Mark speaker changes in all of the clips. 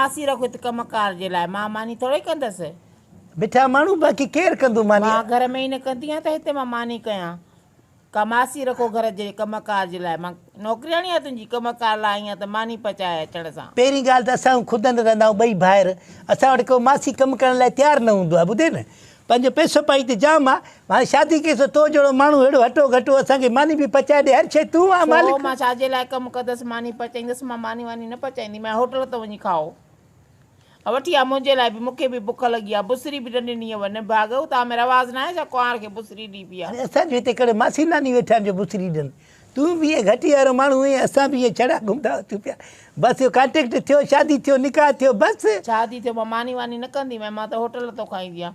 Speaker 1: मासी रखो त कमकार जे लाइ मां मानी थोड़ी कंदसि।
Speaker 2: बिठा माण्हू बाक़ी केरु कंदो मानी?
Speaker 1: मां घर में ई न कंदी आहियां त हिते मां मानी कयां। का मासी रखो घर जे कमकार जे लाइ। मां नौकिरियाणी आहियां तुंहिंजी कमकार लाइ आई आहियां त मानी पचाए अचण सां।
Speaker 2: पहिरीं ॻाल्हि त असां खुदनि रहंदा आहियूं ॿई भाइर, असां वटि को मासी कमु करण लाइ तयारु न हूंदो आहे। ॿुधे न, पंहिंजो पैसो पाई त जाम आहे। हाणे शादी कईसीं तो जहिड़ो माण्हू अहिड़ो हटो घटो असांखे मानी बि पचाए ॾे, हर शइ तूं आहे मालिक।
Speaker 1: मां छाजे लाइ कमु कंदसि मानी पचाईंदसि? मां मानी वानी न पचाईंदी, मां होटल त वञी खाओ। वठी आ मुंहिंजे लाइ बि, मूंखे बि बुख लॻी आहे। बुसरी बि ॾिनी ॾींहं वञ भाग तव्हां में रवाज़ न आहे छा कुंवार खे बुसरी ॾी बि आहे?
Speaker 2: असांजे हिते कहिड़े मासी नानी वेठा आहिनि जो बुसरी ॾियनि? तूं बि ईअं घटी वारो माण्हू ईअं, असां बि ईअं छड़ा घुमंदा अचूं पिया। बसि इहो कॉन्टेक्ट थियो, शादी थियो, निकाह थियो, बसि।
Speaker 1: शादी थियो, मां मानी वानी न कंदी, मां त होटल तो खाईंदी आहियां।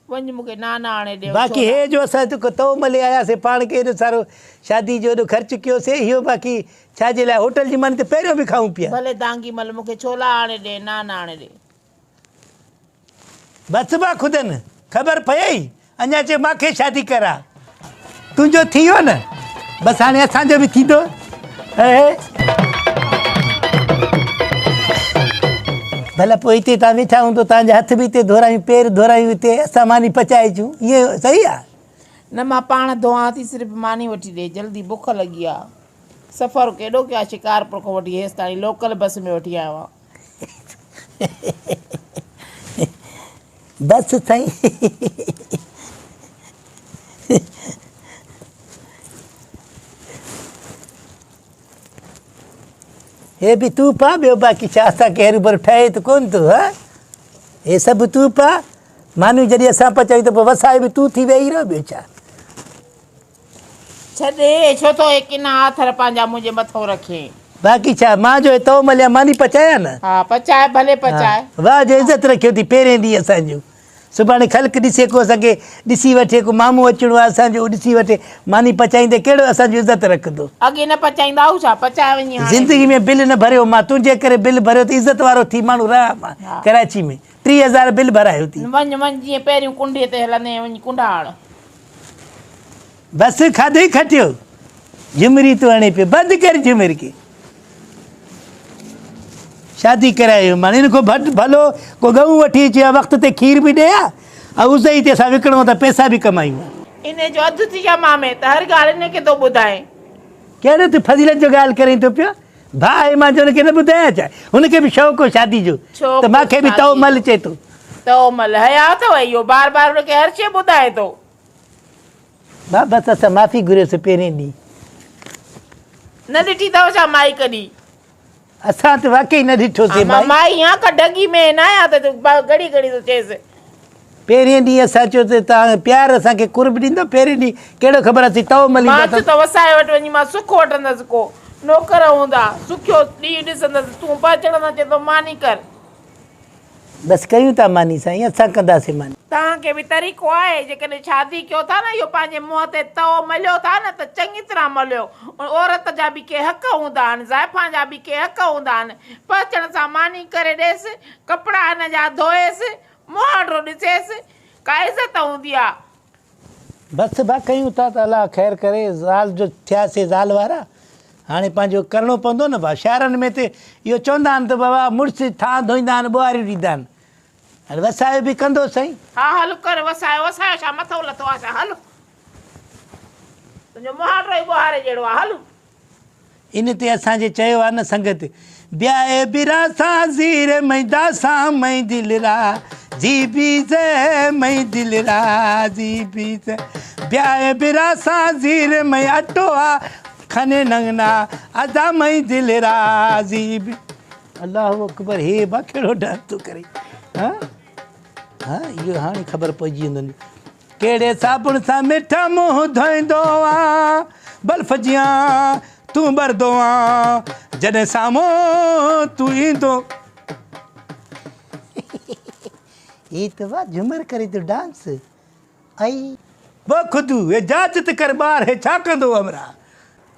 Speaker 1: वञ मूंखे नाना आणे ॾे।
Speaker 2: बाक़ी हे जो असां जेको तओ मले आयासीं पाण खे एॾो सारो शादी जो एॾो ख़र्चु कयोसीं, इहो बाक़ी छाजे लाइ? होटल जी मानी त पहिरियों बि खाऊं पिया।
Speaker 1: भले दांगी मल मूंखे छोला आणे ॾे, नाना आणे ॾे।
Speaker 2: बसि बा खुदनि ख़बर पई अञा चए मूंखे शादी करा, तुंहिंजो थी वियो न, बसि हाणे असांजो बि थींदो। भला पोइ हिते तव्हां वेठा हूंदो, तव्हांजा हथ बि हिते धोरायूं, पेर धोरायूं हिते, असां मानी पचाए अचूं, इहो सही आहे? न,
Speaker 1: मां पाण धोआं थी, सिर्फ़ु मानी वठी ॾे, जल्दी बुख लॻी आहे। सफ़र केॾो कयो आहे शिकारपुर खां वठी हेसि ताईं, लोकल बस में वठी आयो आहे।
Speaker 2: बसि साईं। हे बि तूं पा, ॿियो बाक़ी छा असांखे हरू भरू ठहे त कोन थो? हा, हे सभु तूं पा, मानियूं जॾहिं असां पचायूं त पोइ वसाए बि तूं थी वेही रहो, ॿियो छा?
Speaker 1: छॾे, छो थो हे किना हथ पंहिंजा मुंहिंजे मथां रखे?
Speaker 2: बाक़ी छा, मां जो तओ मलिया मानी पचाया न?
Speaker 1: हा पचाए, भले पचाए।
Speaker 2: वाह जो इज़त रखियो थी पहिरें ॾींहुं असांजो। सुभाणे ख़ल्क ॾिसे को असांखे ॾिसी वठे, को मामू अचिणो आहे असांजो, ॾिसी वठे मानी पचाईंदे कहिड़ो असांजो इज़त रखंदो?
Speaker 1: अॻे न पचाईंदा आहियूं छा? पचाए वञी।
Speaker 2: ज़िंदगी में बिल न भरियो मां, तुंहिंजे करे बिल भरियो त इज़त वारो थी माण्हू रहा मां। कराची में 30,000 बिल भरायो थी।
Speaker 1: वञ वञ, जीअं पहिरियों कुंडीअ ते हलंदे वञी कुंडा हण।
Speaker 2: बसि खाधो ई खटियो, झुमरी तूं हणे पियो, बंदि कर झुमर खे। शादी करायो माने इनको भलो को गऊं वठी अचे, वक़्त ते खीर बि ॾे ऐं उस ई ते असां विकिणूं त पैसा बि कमायूं।
Speaker 1: इन जो अधु थी विया मां में, त हर ॻाल्हि इनखे थो ॿुधाए।
Speaker 2: कहिड़ो तूं फज़ीलत जो ॻाल्हि करे थो पियो? भाउ आहे मां जो हुनखे न ॿुधायां छा? हुनखे बि शौक़ु हो शादी जो, त मूंखे बि तओ मल चए थो।
Speaker 1: तओ मल हया अथव इहो? बार बार हुनखे हर शइ ॿुधाए थो।
Speaker 2: भाउ बसि असां माफ़ी घुरियोसीं पहिरें ॾींहुं।
Speaker 1: न ॾिठी अथव छा माई कॾहिं?
Speaker 2: असां त वाकई न ॾिठोसीं।
Speaker 1: माई या का डगी में न आया त घड़ी घड़ी थो चएसि।
Speaker 2: पहिरें ॾींहुं असां चयो त तव्हां प्यारु असांखे कुर्ब ॾींदो, पहिरें ॾींहुं कहिड़ो ख़बर असीं तओ मलींदा
Speaker 1: त वसाए वटि वञी मां सुख वठंदसि। को नौकर हूंदा सुखियो ॾींहुं ॾिसंदसि, तूं पचण सां चए थो मानी कर।
Speaker 2: बसि कयूं था मानी साईं, असां कंदासीं मानी।
Speaker 1: तव्हांखे बि तरीक़ो आहे, जेकॾहिं शादी कयो था न, इहो पंहिंजे मुंहं ते तओ मलियो था न त चङी तरह मलियो। औरत जा बि के हक़ हूंदा आहिनि, ज़ाइफ़ां जा बि के हक़ हूंदा आहिनि। पचण सां मानी करे ॾेसि, कपिड़ा हिन जा धोएसि, मुहांडो ॾिसेसि, का इज़त हूंदी आहे।
Speaker 2: बसि भाउ कयूं था त अलाह ख़ैरु करे, ज़ाल जो थियासीं ज़ाल वारा, हाणे पंहिंजो करिणो पवंदो न भाउ। शहरनि में त इहो चवंदा आहिनि त बाबा मुड़ुस थां धोईंदा आहिनि, ॿुहारियूं ॾींदा आहिनि। हाणे वसायो बि कंदो साईं।
Speaker 1: हा हल कर, वसायो वसायो छा मथो लथो आहे छा? हल तुंहिंजो मुहांडो ई ॿुहारे जहिड़ो आहे, हल।
Speaker 2: इन ते असांजे चयो आहे न संगत, ब्याए बिरा सां ज़ीर मैदा सां मई दिलरा जी बीज़े मई दिलरा जी बीज़े, ब्याए बिरा सां ज़ीर मई अटो आ खने नंगना अदा मई दिलरा जी बी। अल्लाह अकबर, हे बा कहिड़ो डांस थो करे। हाँ हाँ, इहो हाणे ख़बर पइजी वेंदो। कहिड़े साबुण सां मिठा मुंहुं धोईंदो आहियां, बल्फ जियां तूं भरंदो आहियां, जॾहिं साम्हूं तूं ईंदो। हे त वाह झुमर करे थो डांस। आई वो खुदू हे जाच त कर ॿार, हे छा कंदो हमरा?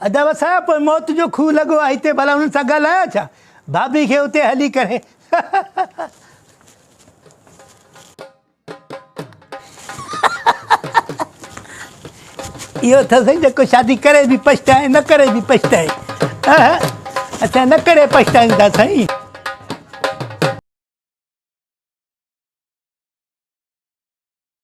Speaker 2: अदा वसाया पोइ मौत जो खूह लॻो आहे हिते, भला हुननि सां ॻाल्हायो छा? भाभी खे हुते हली करे। इहो अथसि जेको शादी करे बि पछताए, न करे बि पछताए। अच्छा न करे पछतायूं था साईं।